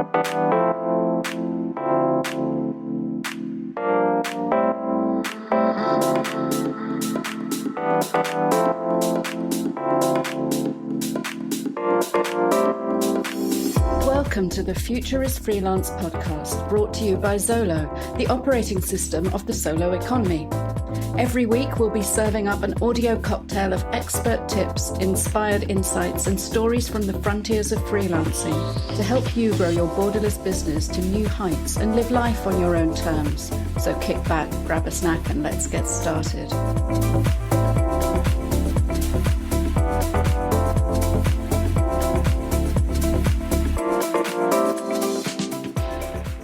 Welcome to the Future Is Freelance podcast, brought to you by Xolo, the operating system of the solo economy. Every week, we'll be serving up an audio cocktail of expert tips, inspired insights, and stories from the frontiers of freelancing to help you grow your borderless business to new heights and live life on your own terms. So kick back, grab a snack, and let's get started.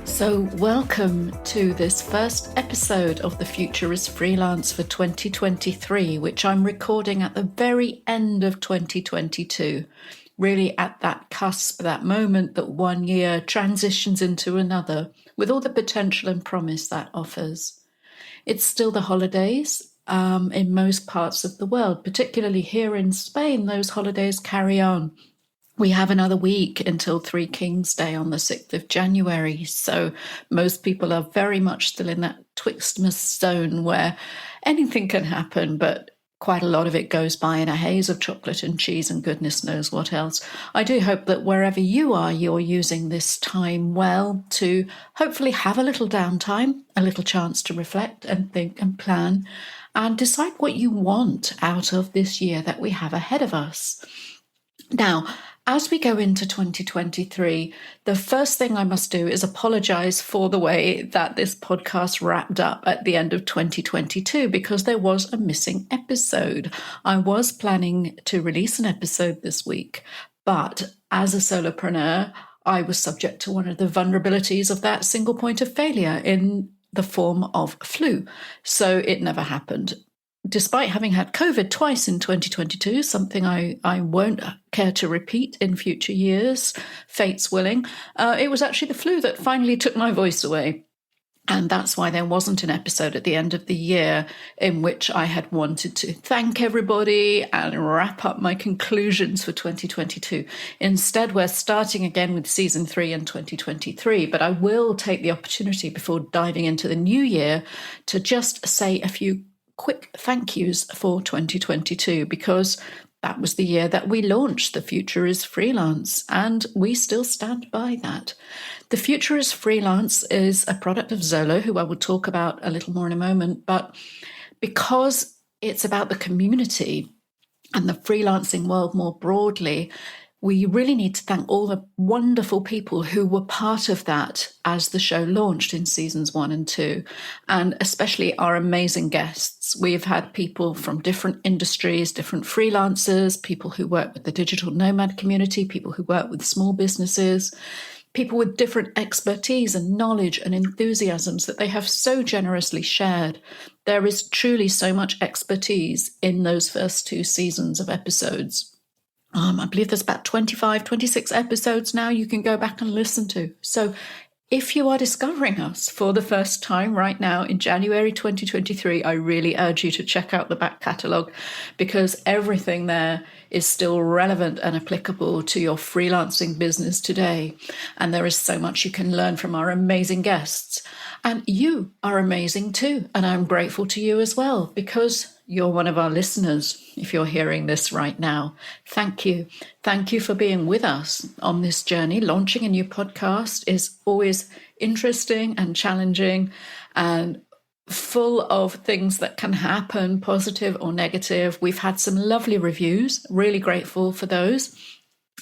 So welcome to this first episode of the Future is Freelance for 2023, which I'm recording at the very end of 2022, really at that cusp, that moment that one year transitions into another with all the potential and promise that offers. It's still the holidays in most parts of the world, particularly here in Spain. Those holidays carry on. We have another week until Three Kings Day on the 6th of January. So most people are very much still in that Twixtmas zone where anything can happen, but quite a lot of it goes by in a haze of chocolate and cheese and goodness knows what else. I do hope that wherever you are, you're using this time well to hopefully have a little downtime, a little chance to reflect and think and plan and decide what you want out of this year that we have ahead of us. Now, as we go into 2023, the first thing I must do is apologize for the way that this podcast wrapped up at the end of 2022 because there was a missing episode. I was planning to release an episode this week, but as a solopreneur, I was subject to one of the vulnerabilities of that single point of failure in the form of flu. So it never happened. Despite having had COVID twice in 2022, something I won't care to repeat in future years, fate's willing, it was actually the flu that finally took my voice away. And that's why there wasn't an episode at the end of the year in which I had wanted to thank everybody and wrap up my conclusions for 2022. Instead, we're starting again with season 3 in 2023, but I will take the opportunity before diving into the new year to just say a few quick thank yous for 2022 because that was the year that we launched The Future is Freelance, and we still stand by that. The Future is Freelance is a product of Xolo, who I will talk about a little more in a moment, but because it's about the community and the freelancing world more broadly, we really need to thank all the wonderful people who were part of that as the show launched in seasons 1 and 2, and especially our amazing guests. We've had people from different industries, different freelancers, people who work with the digital nomad community, people who work with small businesses, people with different expertise and knowledge and enthusiasms that they have so generously shared. There is truly so much expertise in those first 2 seasons of episodes. I believe there's about 25, 26 episodes now you can go back and listen to. So if you are discovering us for the first time right now in January 2023, I really urge you to check out the back catalogue because everything there is still relevant and applicable to your freelancing business today. And there is so much you can learn from our amazing guests. And you are amazing too. And I'm grateful to you as well because you're one of our listeners. If you're hearing this right now, thank you. Thank you for being with us on this journey. Launching a new podcast is always interesting and challenging and full of things that can happen, positive or negative. We've had some lovely reviews, really grateful for those.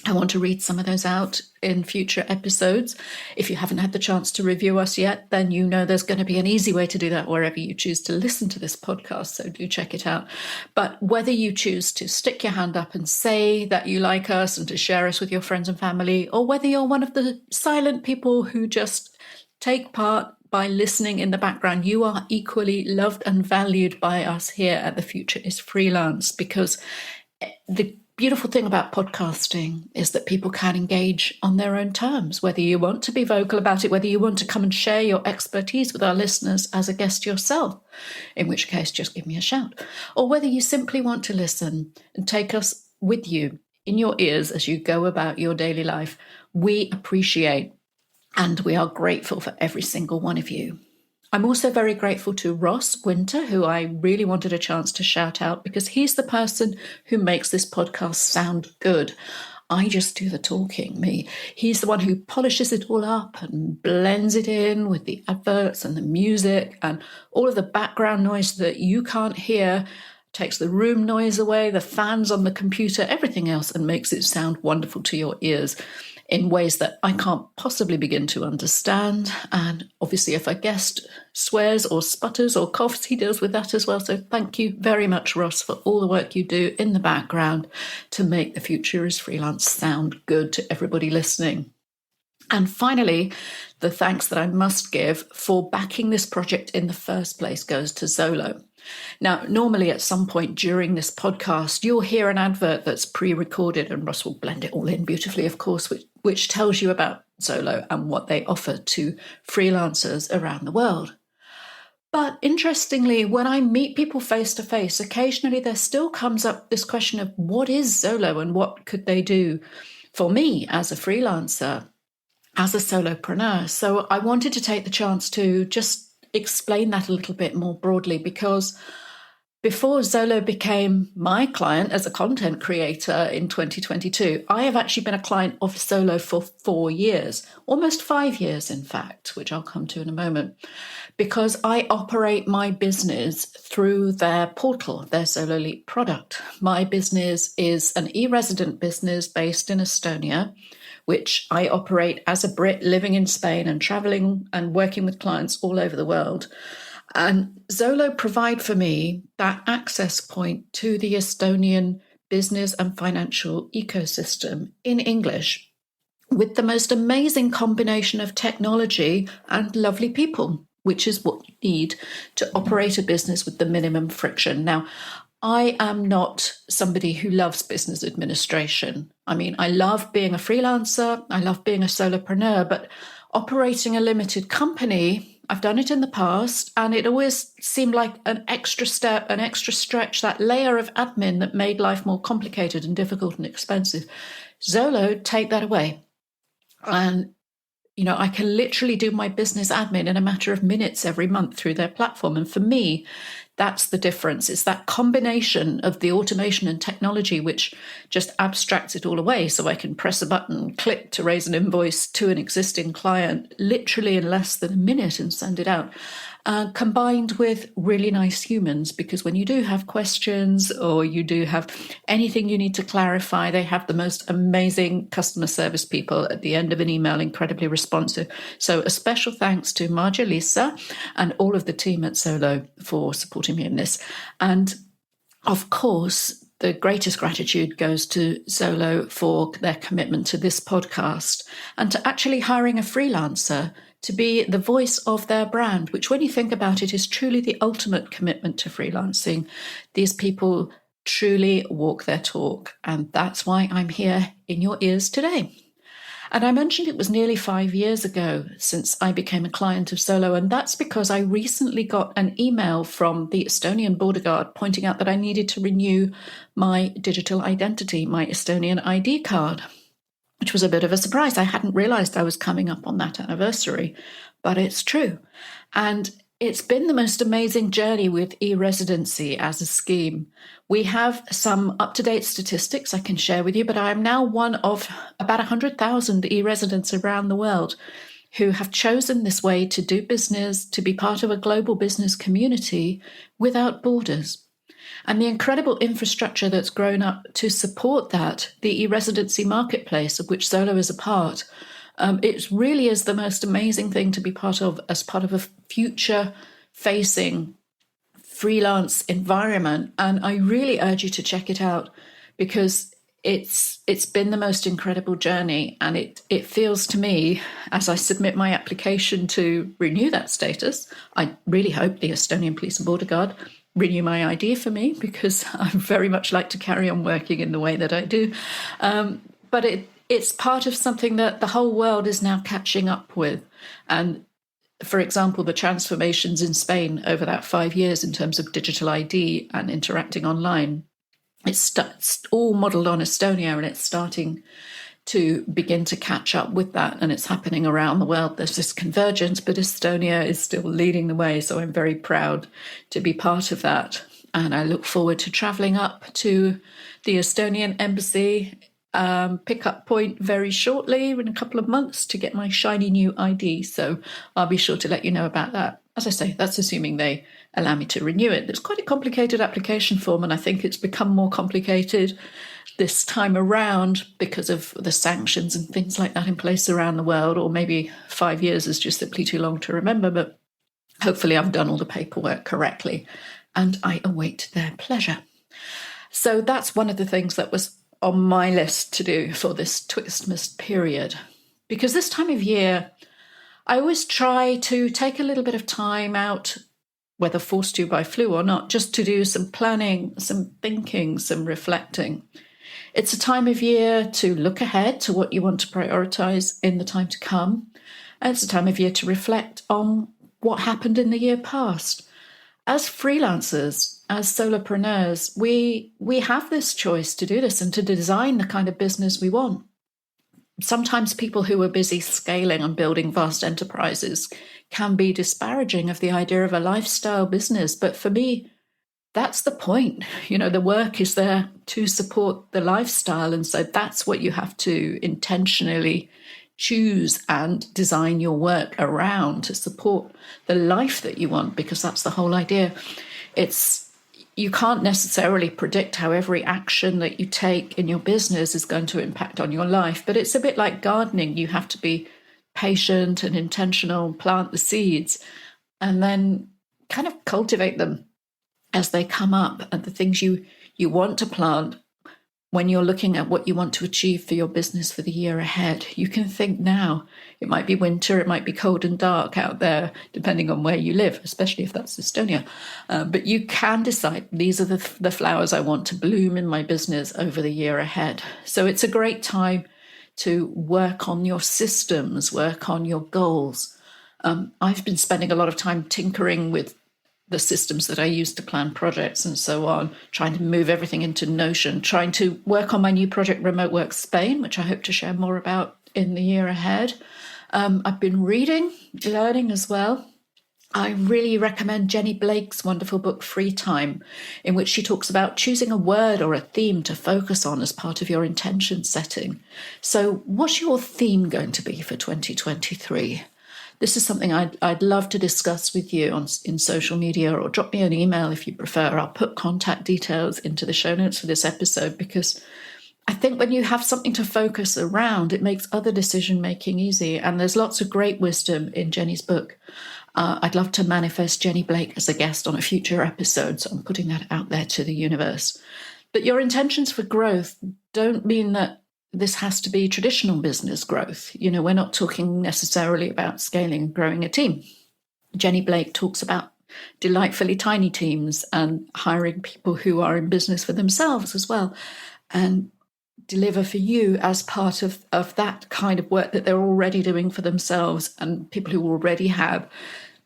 I want to read some of those out in future episodes. If you haven't had the chance to review us yet, then you know there's going to be an easy way to do that wherever you choose to listen to this podcast, so do check it out. But whether you choose to stick your hand up and say that you like us and to share us with your friends and family, or whether you're one of the silent people who just take part by listening in the background, you are equally loved and valued by us here at The Future is Freelance, because the beautiful thing about podcasting is that people can engage on their own terms, whether you want to be vocal about it, whether you want to come and share your expertise with our listeners as a guest yourself, in which case just give me a shout, or whether you simply want to listen and take us with you in your ears as you go about your daily life. We appreciate And we are grateful for every single one of you. I'm also very grateful to Ross Winter, who I really wanted a chance to shout out because he's the person who makes this podcast sound good. I just do the talking, me. He's the one who polishes it all up and blends it in with the adverts and the music and all of the background noise that you can't hear, takes the room noise away, the fans on the computer, everything else, and makes it sound wonderful to your ears in ways that I can't possibly begin to understand. And obviously, if a guest swears or sputters or coughs, he deals with that as well. So thank you very much, Ross, for all the work you do in the background to make the Future Is Freelance sound good to everybody listening. And finally, the thanks that I must give for backing this project in the first place goes to Xolo. Now, normally at some point during this podcast, you'll hear an advert that's pre-recorded, and Ross will blend it all in beautifully, of course, which tells you about Xolo and what they offer to freelancers around the world. But interestingly, when I meet people face to face, occasionally there still comes up this question of what is Xolo and what could they do for me as a freelancer, as a solopreneur. So I wanted to take the chance to just explain that a little bit more broadly, because before Xolo became my client as a content creator in 2022, I have actually been a client of Xolo for 4 years, almost 5 years, in fact, which I'll come to in a moment, because I operate my business through their portal, their Xolo Leap product. My business is an e-resident business based in Estonia, which I operate as a Brit living in Spain and traveling and working with clients all over the world. And Xolo provide for me that access point to the Estonian business and financial ecosystem in English with the most amazing combination of technology and lovely people, which is what you need to operate a business with the minimum friction. Now, I am not somebody who loves business administration. I mean, I love being a freelancer, I love being a solopreneur, but operating a limited company, I've done it in the past, and it always seemed like an extra step, an extra stretch, that layer of admin that made life more complicated and difficult and expensive. Xolo take that away. And I can literally do my business admin in a matter of minutes every month through their platform. And for me, that's the difference. It's that combination of the automation and technology which just abstracts it all away. So I can press a button, click to raise an invoice to an existing client literally in less than a minute and send it out. Combined with really nice humans, because when you do have questions or you do have anything you need to clarify, they have the most amazing customer service people at the end of an email, incredibly responsive. So a special thanks to Marja Lisa and all of the team at Xolo for supporting me in this. And of course, the greatest gratitude goes to Xolo for their commitment to this podcast and to actually hiring a freelancer to be the voice of their brand, which when you think about it is truly the ultimate commitment to freelancing. These people truly walk their talk, and that's why I'm here in your ears today. And I mentioned it was nearly 5 years ago since I became a client of Xolo, and that's because I recently got an email from the Estonian border guard pointing out that I needed to renew my digital identity, my Estonian ID card, which was a bit of a surprise. I hadn't realized I was coming up on that anniversary, but it's true. And it's been the most amazing journey with e-Residency as a scheme. We have some up-to-date statistics I can share with you, but I am now one of about 100,000 e-residents around the world who have chosen this way to do business, to be part of a global business community without borders. And the incredible infrastructure that's grown up to support that, the e-Residency marketplace of which Xolo is a part, it really is the most amazing thing to be part of as part of a future-facing freelance environment. And I really urge you to check it out because it's been the most incredible journey. And it feels to me, as I submit my application to renew that status, I really hope the Estonian Police and Border Guard renew my ID for me because I very much like to carry on working in the way that I do. But it's part of something that the whole world is now catching up with. And for example, the transformations in Spain over that 5 years in terms of digital ID and interacting online, it's all modeled on Estonia, and it's starting to begin to catch up with that. And it's happening around the world. There's this convergence, but Estonia is still leading the way. So I'm very proud to be part of that. And I look forward to traveling up to the Estonian embassy pickup point very shortly, in a couple of months, to get my shiny new ID. So I'll be sure to let you know about that. As I say, that's assuming they allow me to renew it. It's quite a complicated application form, and I think it's become more complicated this time around because of the sanctions and things like that in place around the world, or maybe 5 years is just simply too long to remember. But hopefully I've done all the paperwork correctly, and I await their pleasure. So that's one of the things that was on my list to do for this Twistmas period, because this time of year I always try to take a little bit of time out, whether forced to by flu or not, just to do some planning, some thinking, some reflecting. It's a time of year to look ahead to what you want to prioritize in the time to come. And it's a time of year to reflect on what happened in the year past. As freelancers, as solopreneurs, we have this choice to do this and to design the kind of business we want. Sometimes people who are busy scaling and building vast enterprises can be disparaging of the idea of a lifestyle business. But for me, that's the point. The work is there to support the lifestyle. And so that's what you have to intentionally choose and design your work around, to support the life that you want, because that's the whole idea. You can't necessarily predict how every action that you take in your business is going to impact on your life, but it's a bit like gardening. You have to be patient and intentional, plant the seeds, and then kind of cultivate them as they come up. And the things you want to plant, when you're looking at what you want to achieve for your business for the year ahead, you can think now. It might be winter, it might be cold and dark out there, depending on where you live, especially if that's Estonia. But you can decide, these are the flowers I want to bloom in my business over the year ahead. So it's a great time to work on your systems, work on your goals. I've been spending a lot of time tinkering with the systems that I use to plan projects and so on, trying to move everything into Notion, trying to work on my new project, Remote Work Spain, which I hope to share more about in the year ahead. I've been reading, learning as well. I really recommend Jenny Blake's wonderful book, Free Time, in which she talks about choosing a word or a theme to focus on as part of your intention setting. So what's your theme going to be for 2023? This is something I'd love to discuss with you in social media, or drop me an email if you prefer. I'll put contact details into the show notes for this episode, because I think when you have something to focus around, it makes other decision-making easy. And there's lots of great wisdom in Jenny's book. I'd love to manifest Jenny Blake as a guest on a future episode, so I'm putting that out there to the universe. But your intentions for growth don't mean that this has to be traditional business growth. We're not talking necessarily about scaling and growing a team. Jenny Blake talks about delightfully tiny teams and hiring people who are in business for themselves as well, and deliver for you as part of that kind of work that they're already doing for themselves, and people who already have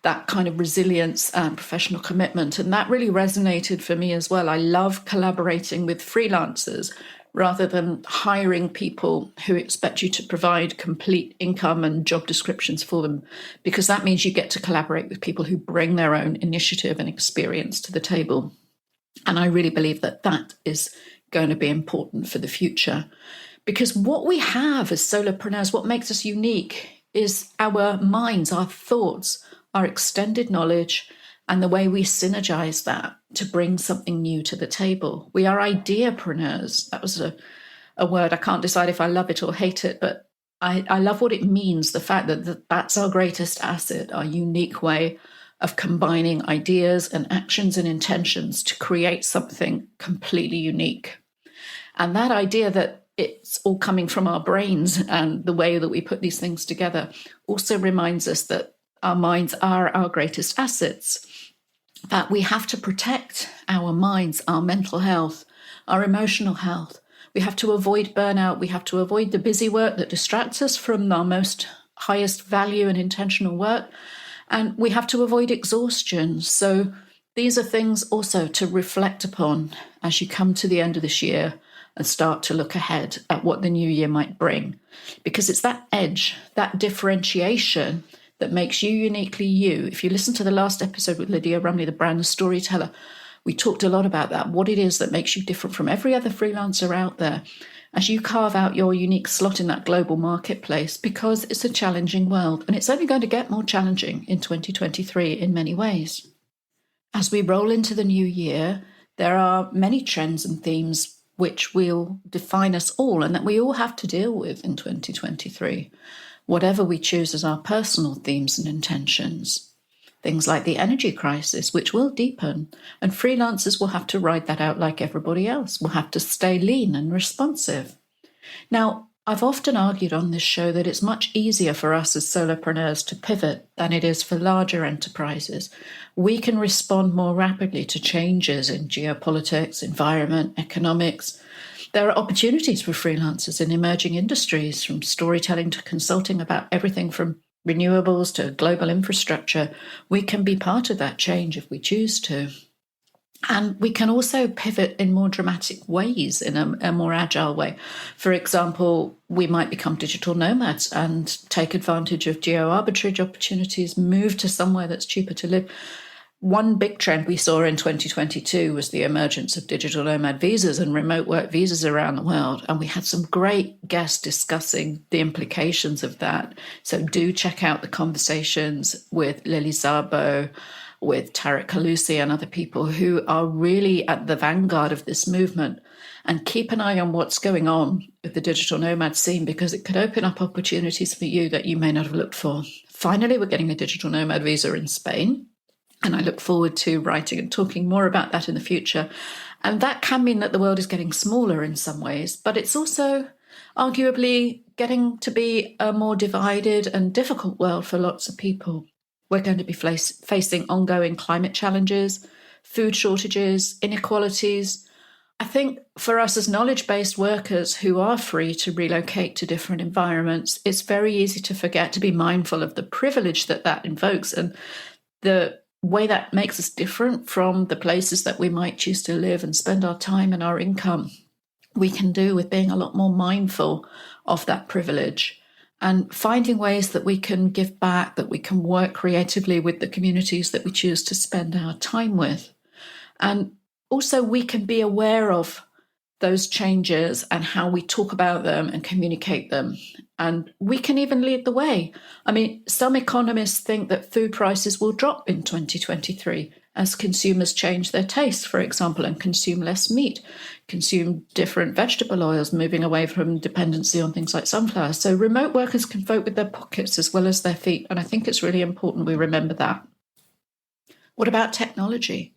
that kind of resilience and professional commitment. And that really resonated for me as well. I love collaborating with freelancers rather than hiring people who expect you to provide complete income and job descriptions for them, because that means you get to collaborate with people who bring their own initiative and experience to the table. And I really believe that that is going to be important for the future, because what we have as solopreneurs, what makes us unique, is our minds, our thoughts, our extended knowledge, and the way we synergize that to bring something new to the table. We are ideapreneurs. That was a word. I can't decide if I love it or hate it, but I love what it means, the fact that that's our greatest asset, our unique way of combining ideas and actions and intentions to create something completely unique. And that idea that it's all coming from our brains and the way that we put these things together also reminds us that our minds are our greatest assets, that we have to protect our minds, our mental health, our emotional health. We have to avoid burnout. We have to avoid the busy work that distracts us from our most highest value and intentional work. And we have to avoid exhaustion. So these are things also to reflect upon as you come to the end of this year and start to look ahead at what the new year might bring. Because it's that edge, that differentiation that makes you uniquely you. If you listen to the last episode with Lydia Rumley, the brand storyteller, we talked a lot about that, what it is that makes you different from every other freelancer out there as you carve out your unique slot in that global marketplace, because it's a challenging world and it's only going to get more challenging in 2023 in many ways. As we roll into the new year, there are many trends and themes which will define us all and that we all have to deal with in 2023, whatever we choose as our personal themes and intentions. Things like the energy crisis, which will deepen, and freelancers will have to ride that out like everybody else. We'll have to stay lean and responsive. Now, I've often argued on this show that it's much easier for us as solopreneurs to pivot than it is for larger enterprises. We can respond more rapidly to changes in geopolitics, environment, economics. There are opportunities for freelancers in emerging industries, from storytelling to consulting, about everything from renewables to global infrastructure. We can be part of that change if we choose to. And we can also pivot in more dramatic ways, in a more agile way. For example, we might become digital nomads and take advantage of geo-arbitrage opportunities, move to somewhere that's cheaper to live. One big trend we saw in 2022 was the emergence of digital nomad visas and remote work visas around the world. And we had some great guests discussing the implications of that. So do check out the conversations with Lily Szabo, with Tarek Kalusi and other people who are really at the vanguard of this movement. And keep an eye on what's going on with the digital nomad scene, because it could open up opportunities for you that you may not have looked for. Finally, we're getting a digital nomad visa in Spain. And I look forward to writing and talking more about that in the future. And that can mean that the world is getting smaller in some ways, but it's also arguably getting to be a more divided and difficult world for lots of people. We're going to be facing ongoing climate challenges, food shortages, inequalities. I think for us as knowledge-based workers who are free to relocate to different environments, it's very easy to forget to be mindful of the privilege that invokes and the way that makes us different from the places that we might choose to live and spend our time and our income. We can do with being a lot more mindful of that privilege and finding ways that we can give back, that we can work creatively with the communities that we choose to spend our time with. And also we can be aware of those changes and how we talk about them and communicate them. And we can even lead the way. I mean, some economists think that food prices will drop in 2023 as consumers change their tastes, for example, and consume less meat, consume different vegetable oils, moving away from dependency on things like sunflower. So remote workers can vote with their pockets as well as their feet. And I think it's really important we remember that. What about technology?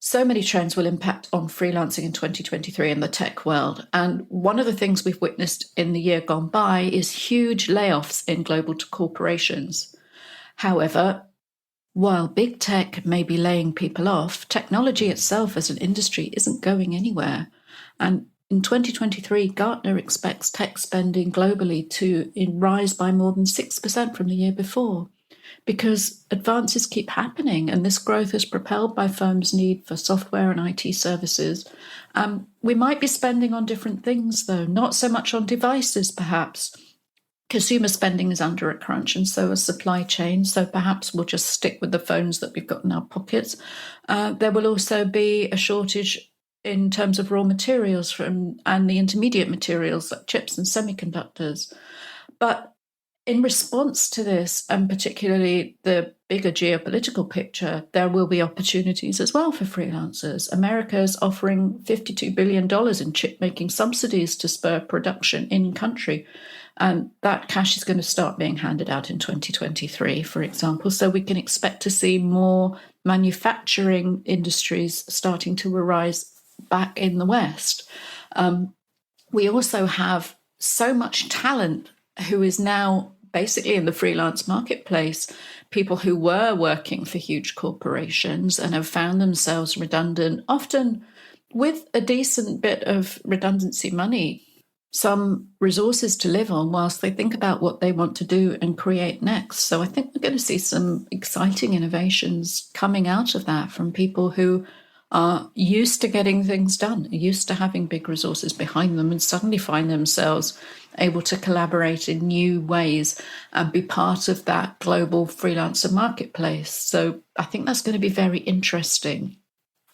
So many trends will impact on freelancing in 2023 in the tech world. And one of the things we've witnessed in the year gone by is huge layoffs in global corporations. However, while big tech may be laying people off, technology itself as an industry isn't going anywhere. And in 2023, Gartner expects tech spending globally to rise by more than 6% from the year before, because advances keep happening and this growth is propelled by firms' need for software and IT services. We might be spending on different things, though, not so much on devices, perhaps. Consumer spending is under a crunch, and so is supply chain. So perhaps we'll just stick with the phones that we've got in our pockets. There will also be a shortage in terms of raw materials and the intermediate materials like chips and semiconductors. But in response to this, and particularly the bigger geopolitical picture, there will be opportunities as well for freelancers. America is offering $52 billion in chip-making subsidies to spur production in country. And that cash is going to start being handed out in 2023, for example. So we can expect to see more manufacturing industries starting to arise back in the West. We also have so much talent who is now basically in the freelance marketplace, people who were working for huge corporations and have found themselves redundant, often with a decent bit of redundancy money, some resources to live on whilst they think about what they want to do and create next. So I think we're going to see some exciting innovations coming out of that from people who are used to getting things done, used to having big resources behind them, and suddenly find themselves able to collaborate in new ways and be part of that global freelancer marketplace. So I think that's going to be very interesting.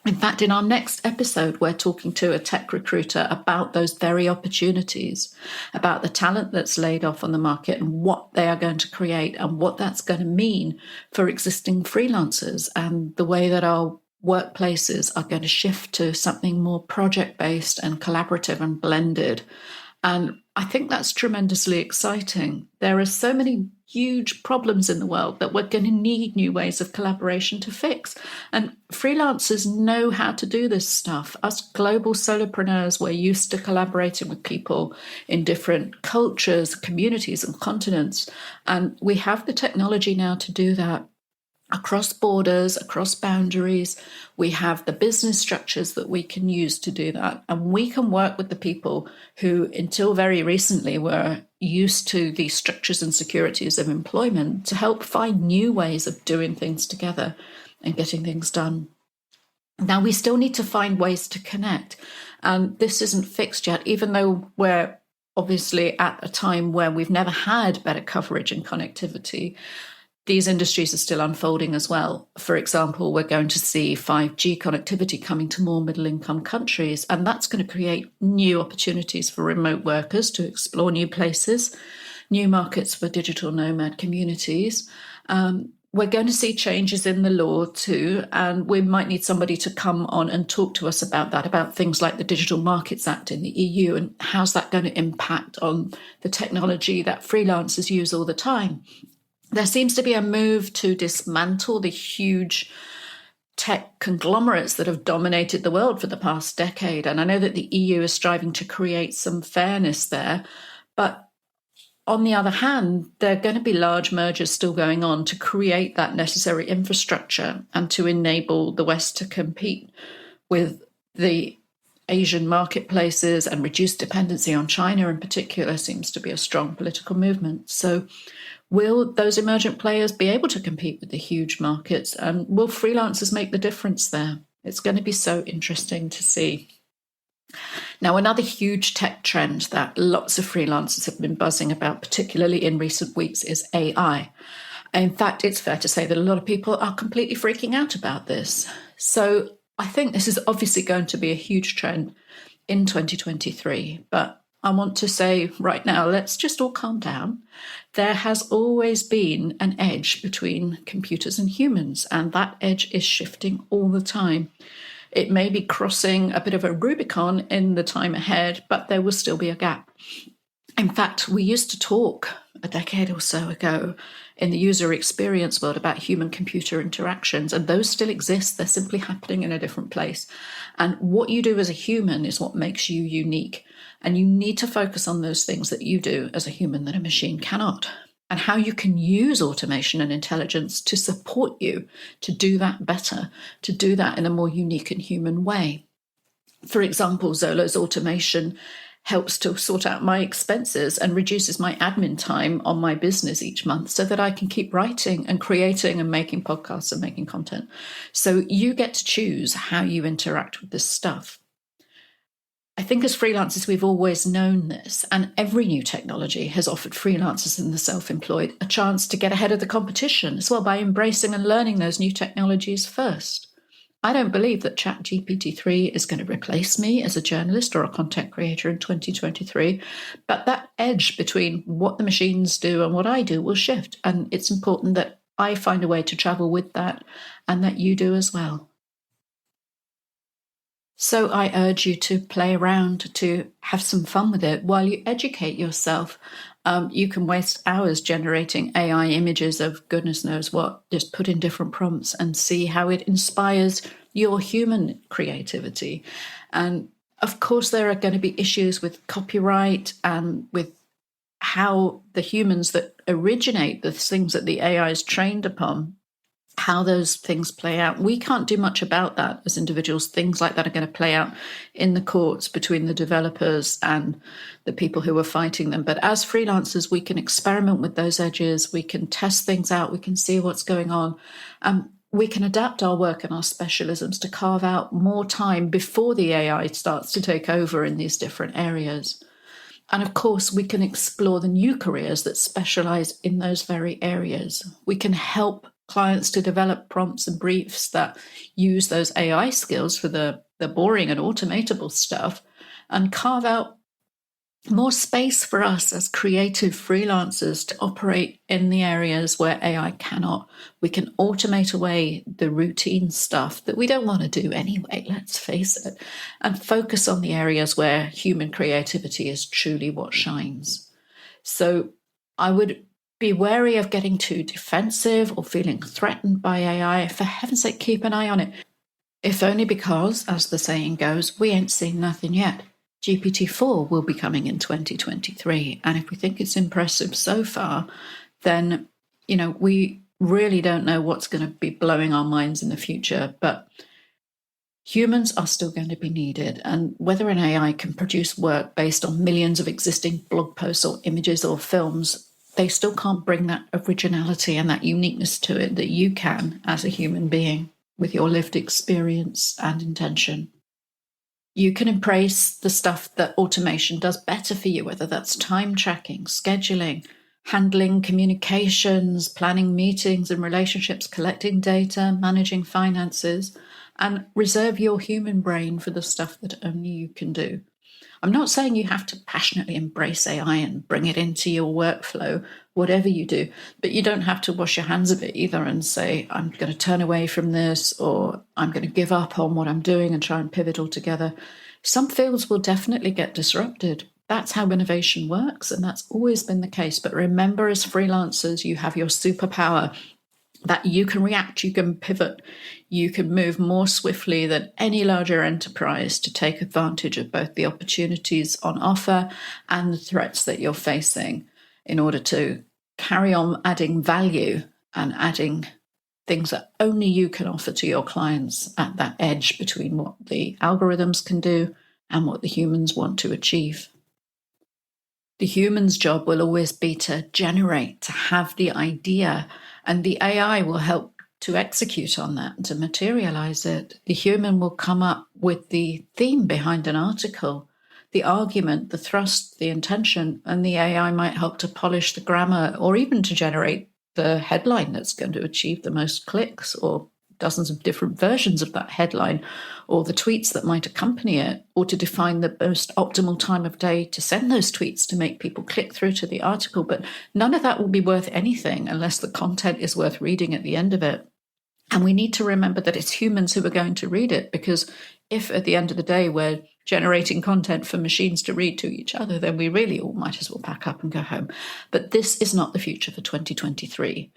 In fact, in our next episode, we're talking to a tech recruiter about those very opportunities, about the talent that's laid off on the market and what they are going to create and what that's going to mean for existing freelancers and the way that our workplaces are going to shift to something more project-based and collaborative and blended. And I think that's tremendously exciting. There are so many huge problems in the world that we're going to need new ways of collaboration to fix. And freelancers know how to do this stuff. Us global solopreneurs, we're used to collaborating with people in different cultures, communities, and continents. And we have the technology now to do that. Across borders, across boundaries, we have the business structures that we can use to do that. And we can work with the people who, until very recently, were used to the structures and securities of employment to help find new ways of doing things together and getting things done. Now, we still need to find ways to connect. And this isn't fixed yet, even though we're obviously at a time where we've never had better coverage and connectivity. These industries are still unfolding as well. For example, we're going to see 5G connectivity coming to more middle-income countries, and that's going to create new opportunities for remote workers to explore new places, new markets for digital nomad communities. We're going to see changes in the law too, and we might need somebody to come on and talk to us about that, about things like the Digital Markets Act in the EU, and how's that going to impact on the technology that freelancers use all the time. There seems to be a move to dismantle the huge tech conglomerates that have dominated the world for the past decade. And I know that the EU is striving to create some fairness there. But on the other hand, there are going to be large mergers still going on to create that necessary infrastructure and to enable the West to compete with the Asian marketplaces and reduce dependency on China in particular seems to be a strong political movement. So will those emergent players be able to compete with the huge markets? And will freelancers make the difference there? It's going to be so interesting to see. Now, another huge tech trend that lots of freelancers have been buzzing about, particularly in recent weeks, is AI. In fact, it's fair to say that a lot of people are completely freaking out about this. So I think this is obviously going to be a huge trend in 2023, but I want to say right now, let's just all calm down. There has always been an edge between computers and humans, and that edge is shifting all the time. It may be crossing a bit of a Rubicon in the time ahead, but there will still be a gap. In fact, we used to talk a decade or so ago in the user experience world about human-computer interactions, and those still exist. They're simply happening in a different place. And what you do as a human is what makes you unique. And you need to focus on those things that you do as a human that a machine cannot, and how you can use automation and intelligence to support you to do that better, to do that in a more unique and human way. For example, Xolo's automation helps to sort out my expenses and reduces my admin time on my business each month so that I can keep writing and creating and making podcasts and making content. So you get to choose how you interact with this stuff. I think as freelancers, we've always known this, and every new technology has offered freelancers and the self-employed a chance to get ahead of the competition as well by embracing and learning those new technologies first. I don't believe that ChatGPT-3 is going to replace me as a journalist or a content creator in 2023, but that edge between what the machines do and what I do will shift, and it's important that I find a way to travel with that and that you do as well. So I urge you to play around, to have some fun with it while you educate yourself. You can waste hours generating AI images of goodness knows what, just put in different prompts and see how it inspires your human creativity. And of course, there are going to be issues with copyright and with how the humans that originate the things that the AI is trained upon, how those things play out. We can't do much about that as individuals. Things like that are going to play out in the courts between the developers and the people who are fighting them. But as freelancers, we can experiment with those edges. We can test things out. We can see what's going on. we can adapt our work and our specialisms to carve out more time before the AI starts to take over in these different areas. And of course, we can explore the new careers that specialize in those very areas. We can help clients to develop prompts and briefs that use those AI skills for the boring and automatable stuff, and carve out more space for us as creative freelancers to operate in the areas where AI cannot. We can automate away the routine stuff that we don't want to do anyway, let's face it, and focus on the areas where human creativity is truly what shines. So I would be wary of getting too defensive or feeling threatened by AI. For heaven's sake, keep an eye on it. If only because, as the saying goes, we ain't seen nothing yet. GPT-4 will be coming in 2023. And if we think it's impressive so far, then, we really don't know what's going to be blowing our minds in the future. But humans are still going to be needed. And whether an AI can produce work based on millions of existing blog posts or images or films, they still can't bring that originality and that uniqueness to it that you can as a human being with your lived experience and intention. You can embrace the stuff that automation does better for you, whether that's time tracking, scheduling, handling communications, planning meetings and relationships, collecting data, managing finances, and reserve your human brain for the stuff that only you can do. I'm not saying you have to passionately embrace AI and bring it into your workflow, whatever you do, but you don't have to wash your hands of it either and say, I'm going to turn away from this, or I'm going to give up on what I'm doing and try and pivot altogether. Some fields will definitely get disrupted. That's how innovation works, and that's always been the case. But remember, as freelancers, you have your superpower that you can react, you can pivot, you can move more swiftly than any larger enterprise to take advantage of both the opportunities on offer and the threats that you're facing in order to carry on adding value and adding things that only you can offer to your clients at that edge between what the algorithms can do and what the humans want to achieve. The human's job will always be to generate, to have the idea, and the AI will help to execute on that and to materialize it. The human will come up with the theme behind an article, the argument, the thrust, the intention, and the AI might help to polish the grammar or even to generate the headline that's going to achieve the most clicks, or dozens of different versions of that headline, or the tweets that might accompany it, or to define the most optimal time of day to send those tweets to make people click through to the article. But none of that will be worth anything unless the content is worth reading at the end of it. And we need to remember that it's humans who are going to read it, because if at the end of the day we're generating content for machines to read to each other, then we really all might as well pack up and go home. But this is not the future for 2023.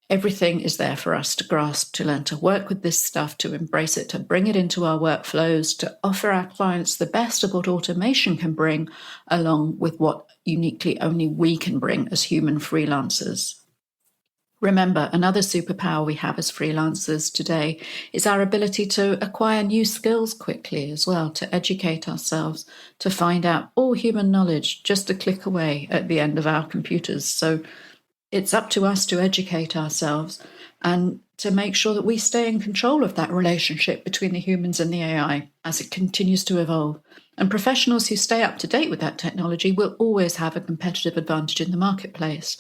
Everything is there for us to grasp, to learn to work with this stuff, to embrace it, to bring it into our workflows, to offer our clients the best of what automation can bring, along with what uniquely only we can bring as human freelancers. Remember, another superpower we have as freelancers today is our ability to acquire new skills quickly as well, to educate ourselves, to find out all human knowledge just a click away at the end of our computers. So it's up to us to educate ourselves and to make sure that we stay in control of that relationship between the humans and the AI as it continues to evolve. And professionals who stay up to date with that technology will always have a competitive advantage in the marketplace.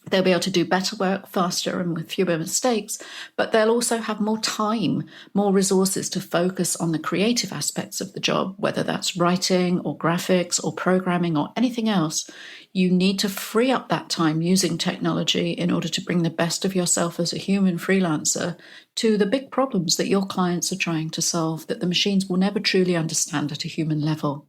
They'll be able to do better work faster and with fewer mistakes, but they'll also have more time, more resources to focus on the creative aspects of the job, whether that's writing or graphics or programming or anything else. You need to free up that time using technology in order to bring the best of yourself as a human freelancer to the big problems that your clients are trying to solve that the machines will never truly understand at a human level.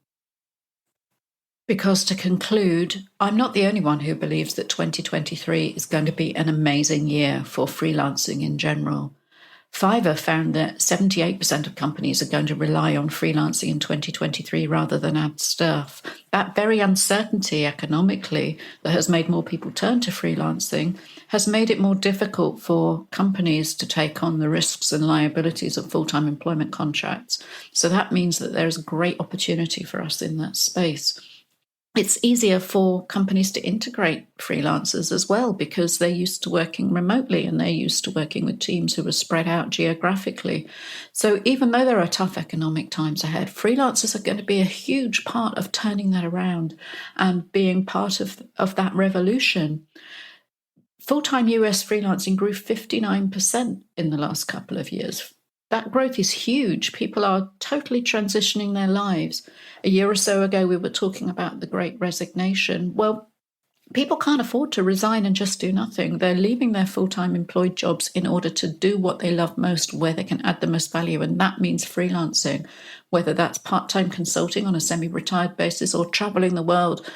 Because to conclude, I'm not the only one who believes that 2023 is going to be an amazing year for freelancing in general. Fiverr found that 78% of companies are going to rely on freelancing in 2023 rather than add staff. That very uncertainty economically that has made more people turn to freelancing has made it more difficult for companies to take on the risks and liabilities of full-time employment contracts. So that means that there's great opportunity for us in that space. It's easier for companies to integrate freelancers as well because they're used to working remotely and they're used to working with teams who are spread out geographically. So even though there are tough economic times ahead, freelancers are going to be a huge part of turning that around and being part of that revolution. Full-time US freelancing grew 59% in the last couple of years. That growth is huge. People are totally transitioning their lives. A year or so ago, we were talking about the Great Resignation. Well, people can't afford to resign and just do nothing. They're leaving their full-time employed jobs in order to do what they love most, where they can add the most value, and that means freelancing, whether that's part-time consulting on a semi-retired basis or traveling the world,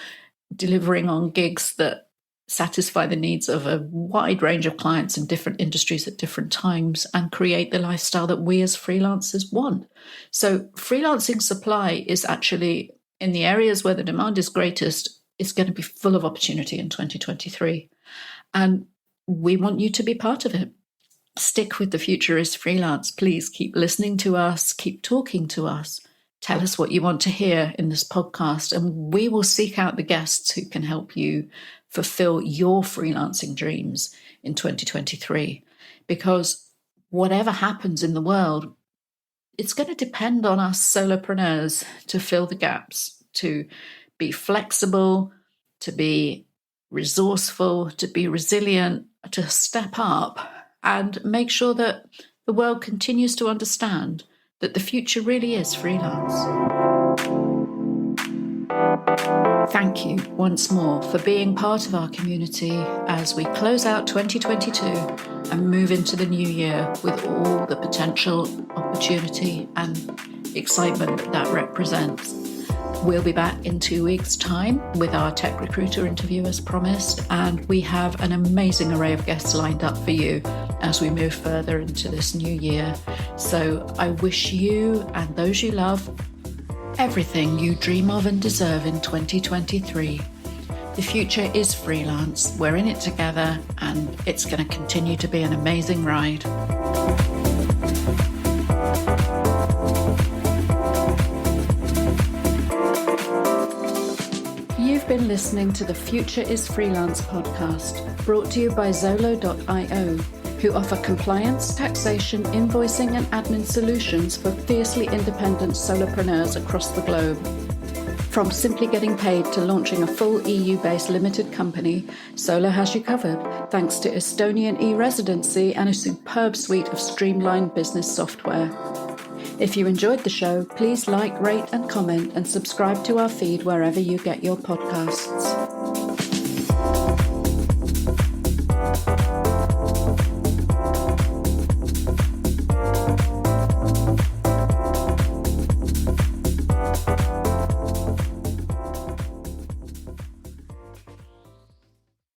delivering on gigs that satisfy the needs of a wide range of clients in different industries at different times and create the lifestyle that we as freelancers want. So freelancing supply is actually, in the areas where the demand is greatest, is going to be full of opportunity in 2023. And we want you to be part of it. Stick with The Future is Freelance. Please keep listening to us, keep talking to us. Tell us what you want to hear in this podcast, and we will seek out the guests who can help you fulfill your freelancing dreams in 2023. Because whatever happens in the world, it's going to depend on us solopreneurs to fill the gaps, to be flexible, to be resourceful, to be resilient, to step up and make sure that the world continues to understand that the future really is freelance. Thank you once more for being part of our community as we close out 2022 and move into the new year with all the potential, opportunity and excitement that represents. We'll be back in 2 weeks' time with our tech recruiter interview as promised, and we have an amazing array of guests lined up for you as we move further into this new year. So I wish you and those you love everything you dream of and deserve in 2023. The future is freelance. We're in it together, and it's going to continue to be an amazing ride. You've been listening to the Future is Freelance podcast, brought to you by Xolo.io, who offer compliance, taxation, invoicing and admin solutions for fiercely independent solopreneurs across the globe. From simply getting paid to launching a full EU-based limited company, Xolo has you covered, thanks to Estonian e-Residency and a superb suite of streamlined business software. If you enjoyed the show, please like, rate and comment and subscribe to our feed wherever you get your podcasts.